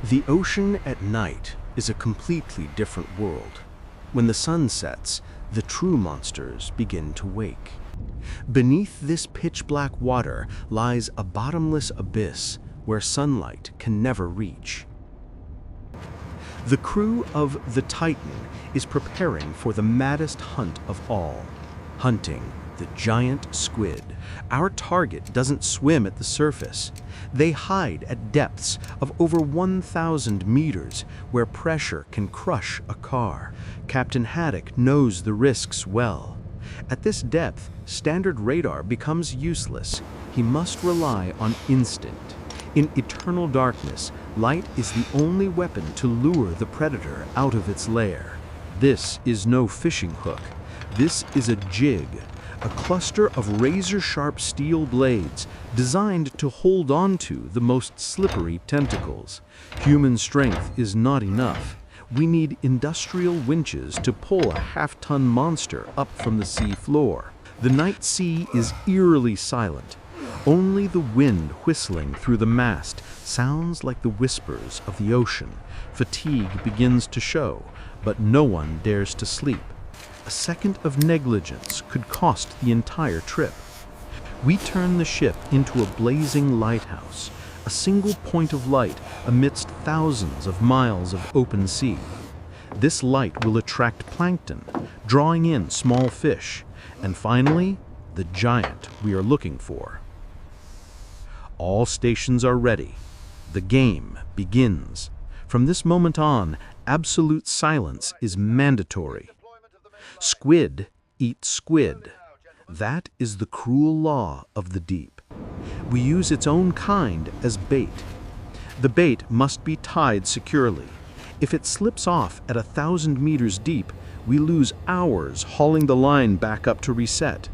The ocean at night is a completely different world. When the sun sets, the true monsters begin to wake. Beneath this pitch-black water lies a bottomless abyss where sunlight can never reach. The crew of the Titan is preparing for the maddest hunt of all, hunting the giant squid. Our target doesn't swim at the surface. They hide at depths of over 1,000 meters where pressure can crush a car. Captain Haddock knows the risks well. At this depth, standard radar becomes useless. He must rely on instinct. In eternal darkness, light is the only weapon to lure the predator out of its lair. This is no fishing hook. This is a jig, a cluster of razor-sharp steel blades designed to hold on to the most slippery tentacles. Human strength is not enough. We need industrial winches to pull a half-ton monster up from the sea floor. The night sea is eerily silent. Only the wind whistling through the mast sounds like the whispers of the ocean. Fatigue begins to show, but no one dares to sleep. A second of negligence could cost the entire trip. We turn the ship into a blazing lighthouse, a single point of light amidst thousands of miles of open sea. This light will attract plankton, drawing in small fish, and finally, the giant we are looking for. All stations are ready. The game begins. From this moment on, absolute silence is mandatory. Squid eats squid. That is the cruel law of the deep. We use its own kind as bait. The bait must be tied securely. If it slips off at 1,000 meters deep, we lose hours hauling the line back up to reset.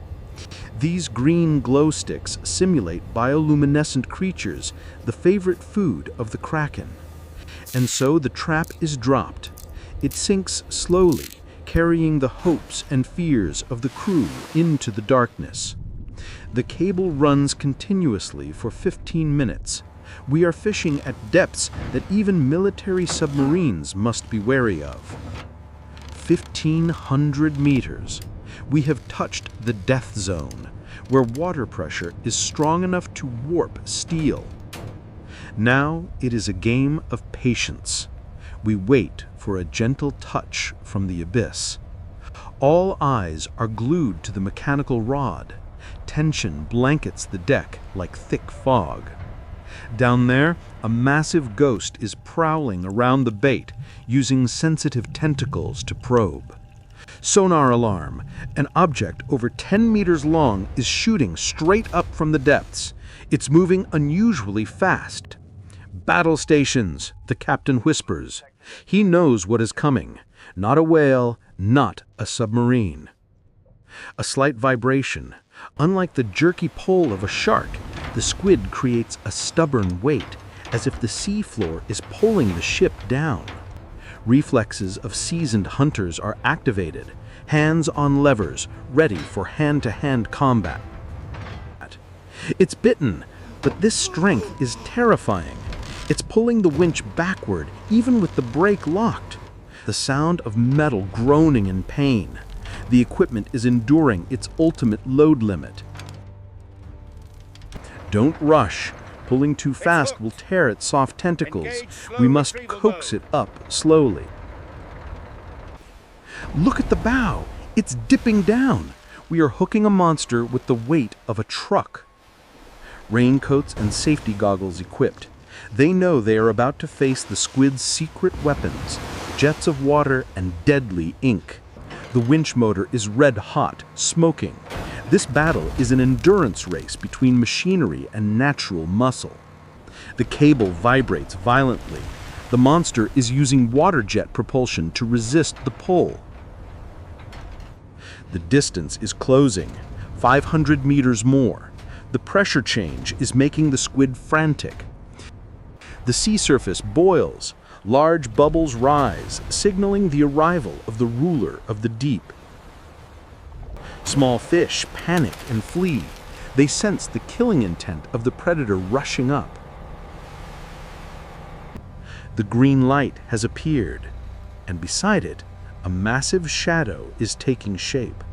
These green glow sticks simulate bioluminescent creatures, the favorite food of the Kraken. And so the trap is dropped. It sinks slowly, carrying the hopes and fears of the crew into the darkness. The cable runs continuously for 15 minutes. We are fishing at depths that even military submarines must be wary of. 1,500 meters. We have touched the death zone, where water pressure is strong enough to warp steel. Now it is a game of patience. We wait for a gentle touch from the abyss. All eyes are glued to the mechanical rod. Tension blankets the deck like thick fog. Down there, a massive ghost is prowling around the bait, using sensitive tentacles to probe. Sonar alarm. An object over 10 meters long is shooting straight up from the depths. It's moving unusually fast. Battle stations, the captain whispers. He knows what is coming. Not a whale, not a submarine. A slight vibration. Unlike the jerky pull of a shark, the squid creates a stubborn weight, as if the seafloor is pulling the ship down. Reflexes of seasoned hunters are activated, hands on levers, ready for hand-to-hand combat. It's bitten, but this strength is terrifying. It's pulling the winch backward, even with the brake locked. The sound of metal groaning in pain. The equipment is enduring its ultimate load limit. Don't rush. Pulling too fast will tear its soft tentacles. We must coax it up slowly. Look at the bow. It's dipping down. We are hooking a monster with the weight of a truck. Raincoats and safety goggles equipped. They know they are about to face the squid's secret weapons, jets of water and deadly ink. The winch motor is red hot, smoking. This battle is an endurance race between machinery and natural muscle. The cable vibrates violently. The monster is using water jet propulsion to resist the pull. The distance is closing, 500 meters more. The pressure change is making the squid frantic. The sea surface boils. Large bubbles rise, signaling the arrival of the ruler of the deep. Small fish panic and flee. They sense the killing intent of the predator rushing up. The green light has appeared, and beside it, a massive shadow is taking shape.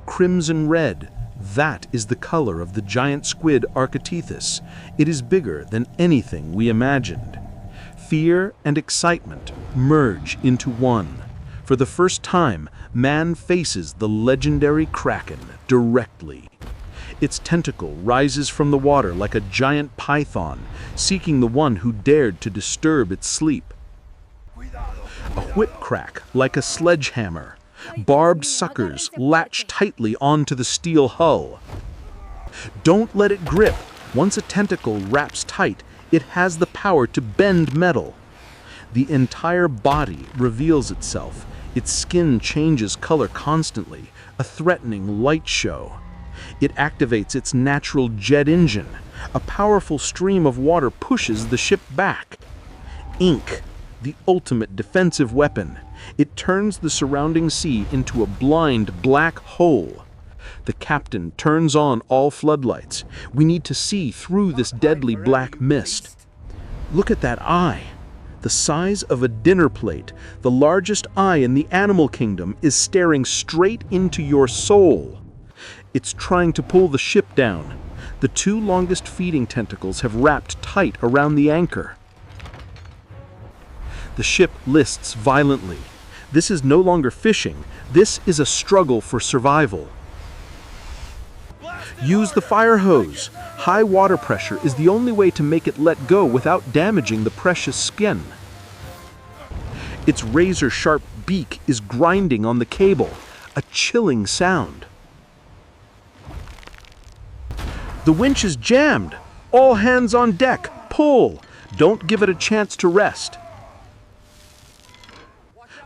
Crimson red, that is the color of the giant squid Architeuthis. It is bigger than anything we imagined. Fear and excitement merge into one. For the first time, man faces the legendary Kraken directly. Its tentacle rises from the water like a giant python, seeking the one who dared to disturb its sleep. A whip crack like a sledgehammer. Barbed suckers latch tightly onto the steel hull. Don't let it grip. Once a tentacle wraps tight, it has the power to bend metal. The entire body reveals itself. Its skin changes color constantly, a threatening light show. It activates its natural jet engine. A powerful stream of water pushes the ship back. Ink, the ultimate defensive weapon. It turns the surrounding sea into a blind black hole. The captain turns on all floodlights. We need to see through this deadly black mist. Look at that eye. The size of a dinner plate, the largest eye in the animal kingdom, is staring straight into your soul. It's trying to pull the ship down. The two longest feeding tentacles have wrapped tight around the anchor. The ship lists violently. This is no longer fishing. This is a struggle for survival. Use the fire hose. High water pressure is the only way to make it let go without damaging the precious skin. Its razor-sharp beak is grinding on the cable, a chilling sound. The winch is jammed. All hands on deck. Pull. Don't give it a chance to rest.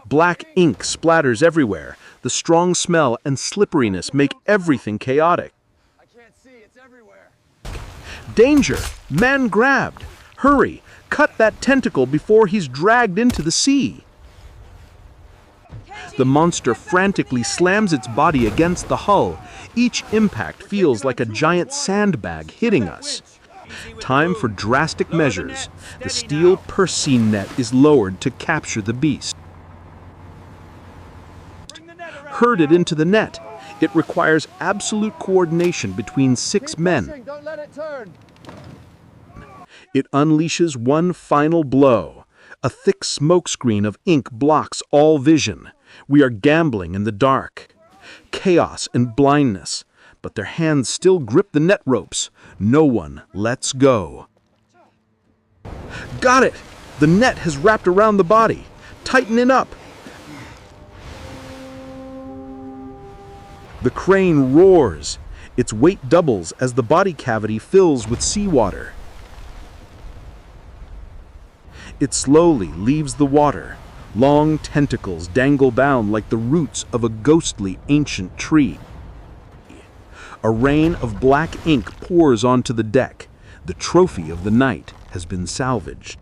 Black ink splatters everywhere. The strong smell and slipperiness make everything chaotic. I can't see, it's everywhere. Danger! Man grabbed! Hurry! Cut that tentacle before he's dragged into the sea. The monster frantically slams its body against the hull. Each impact feels like a giant sandbag hitting us. Time for drastic measures. The steel purse seine net is lowered to capture the beast. Herd it into the net. It requires absolute coordination between 6 men. Don't let it turn. It unleashes one final blow. A thick smokescreen of ink blocks all vision. We are gambling in the dark. Chaos and blindness. But their hands still grip the net ropes. No one lets go. Got it! The net has wrapped around the body. Tighten it up. The crane roars. Its weight doubles as the body cavity fills with seawater. It slowly leaves the water. Long tentacles dangle down like the roots of a ghostly ancient tree. A rain of black ink pours onto the deck. The trophy of the night has been salvaged.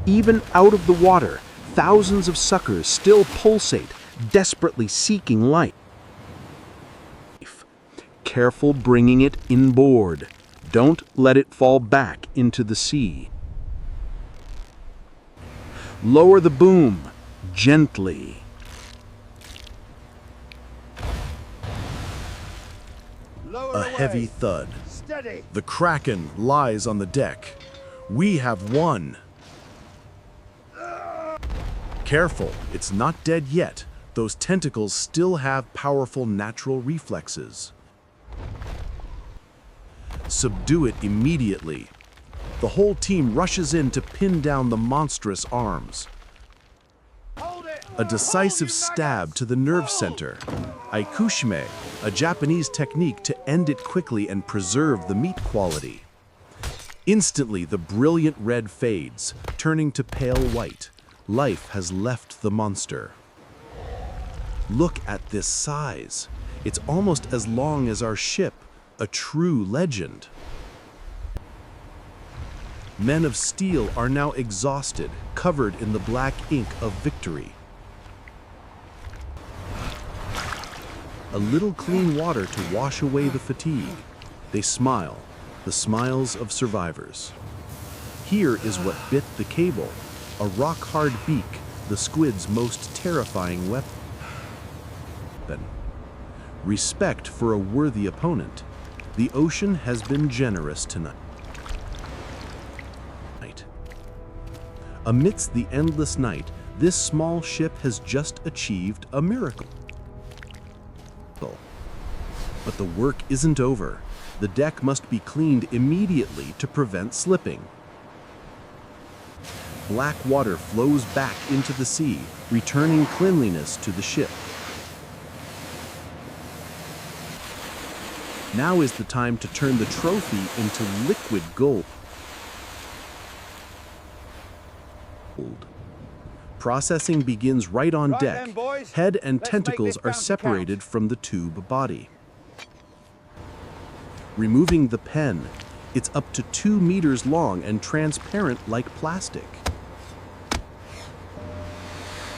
Even out of the water, thousands of suckers still pulsate, desperately seeking life. Careful bringing it inboard. Don't let it fall back into the sea. Lower the boom, gently. Lower A heavy away. thud. Steady. The Kraken lies on the deck. We have won. Careful, it's not dead yet. Those tentacles still have powerful natural reflexes. Subdue it immediately. The whole team rushes in to pin down the monstrous arms. Hold it. A decisive stab to the nerve center. Aikushime, a Japanese technique to end it quickly and preserve the meat quality. Instantly, the brilliant red fades, turning to pale white. Life has left the monster. Look at this size. It's almost as long as our ship, a true legend. Men of Steel are now exhausted, covered in the black ink of victory. A little clean water to wash away the fatigue. They smile, the smiles of survivors. Here is what bit the cable, a rock-hard beak, the squid's most terrifying weapon. Respect for a worthy opponent. The ocean has been generous tonight. Amidst the endless night, this small ship has just achieved a miracle. But the work isn't over. The deck must be cleaned immediately to prevent slipping. Black water flows back into the sea, returning cleanliness to the ship. Now is the time to turn the trophy into liquid gold. Processing begins right on deck. Head and tentacles are separated from the tube body. Removing the pen, it's up to 2 meters long and transparent like plastic.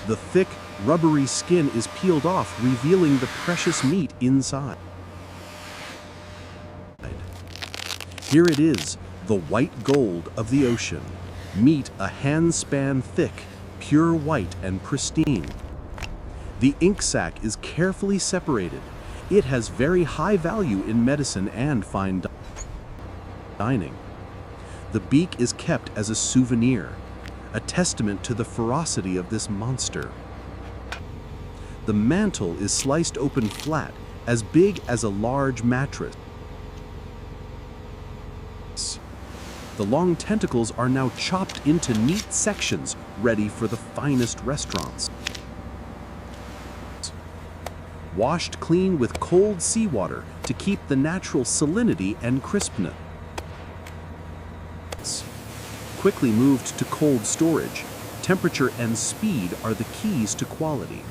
The thick, rubbery skin is peeled off, revealing the precious meat inside. Here it is, the white gold of the ocean. Meat a handspan thick, pure white and pristine. The ink sac is carefully separated. It has very high value in medicine and fine dining. The beak is kept as a souvenir, a testament to the ferocity of this monster. The mantle is sliced open flat, as big as a large mattress. The long tentacles are now chopped into neat sections, ready for the finest restaurants. Washed clean with cold seawater to keep the natural salinity and crispness. Quickly moved to cold storage. Temperature and speed are the keys to quality.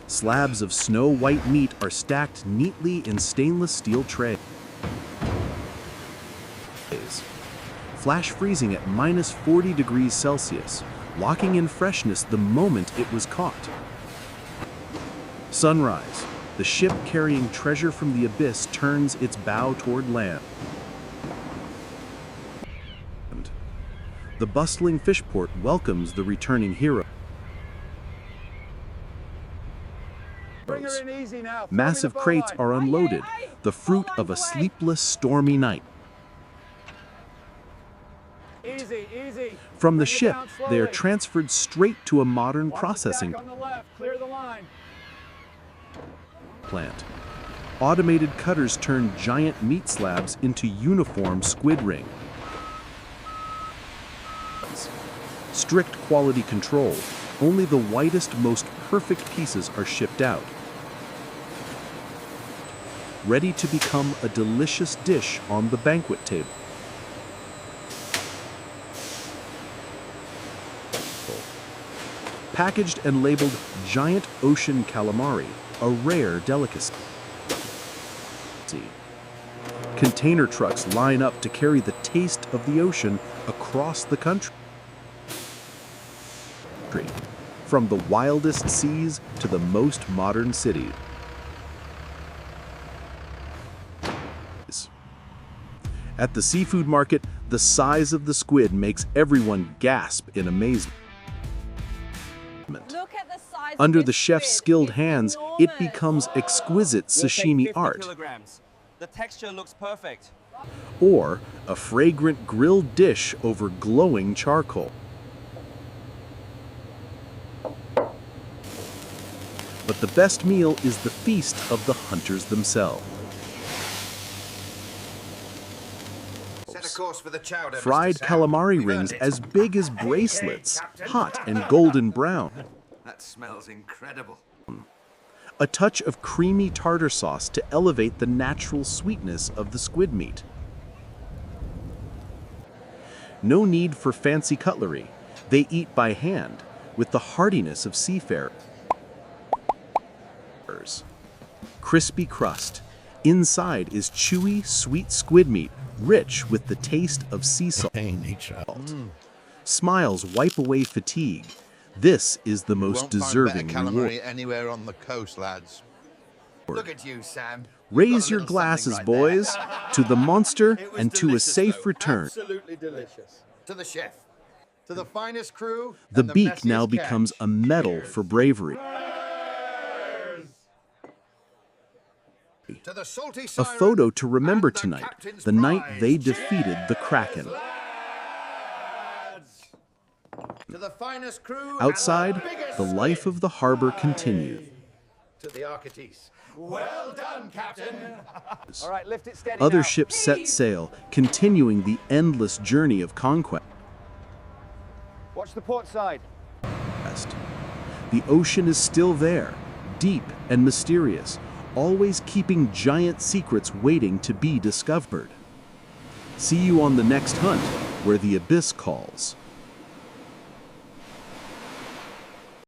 Slabs of snow-white meat are stacked neatly in stainless steel trays. Flash freezing at minus 40 degrees Celsius, locking in freshness the moment it was caught. Sunrise. The ship carrying treasure from the abyss turns its bow toward land. The bustling fishport welcomes the returning hero. Bring her in easy now. Massive crates are unloaded, the fruit of a sleepless, stormy night. Easy, easy. From the Bring it ship, down they are slowly. transferred straight to a modern Watch processing the deck on the left. Clear the line. plant. Automated cutters turn giant meat slabs into uniform squid ring. Strict quality control. Only the whitest, most perfect pieces are shipped out. Ready to become a delicious dish on the banquet table. Packaged and labeled Giant Ocean Calamari, a rare delicacy. Container trucks line up to carry the taste of the ocean across the country. From the wildest seas to the most modern cities. At the seafood market, the size of the squid makes everyone gasp in amazement. Look at the size Under of the this chef's squid. skilled It's hands, enormous. it becomes exquisite We'll take sashimi 50 art, kilograms. The texture looks perfect. or a fragrant grilled dish over glowing charcoal. But the best meal is the feast of the hunters themselves. Set a course for the chowder, Fried Mr. Sam. calamari We've rings earned it. as big as bracelets, hot and golden brown. That smells incredible. A touch of creamy tartar sauce to elevate the natural sweetness of the squid meat. No need for fancy cutlery. They eat by hand, with the heartiness of seafarers. Crispy crust. Inside is chewy, sweet squid meat, rich with the taste of sea salt. Smiles wipe away fatigue. This is the most Won't deserving find better reward. calamari anywhere on the coast, lads. Look at you, Sam. Raise your glasses, boys, to the monster and to a delicious, safe though. return. Absolutely delicious. To the chef. To the finest crew. The and beak messiest now catch. becomes a medal for bravery. To the salty A siren photo to remember and the tonight, captain's the night prize. they defeated the Kraken. To the finest crew. Outside, and the biggest the life of the harbor continued. to the Architeuthis. Well done, Captain. All right, lift it steady Other now. ships set sail, continuing the endless journey of conquest. Watch the port side. The ocean is still there, deep and mysterious, always keeping giant secrets waiting to be discovered. See you on the next hunt, where the abyss calls.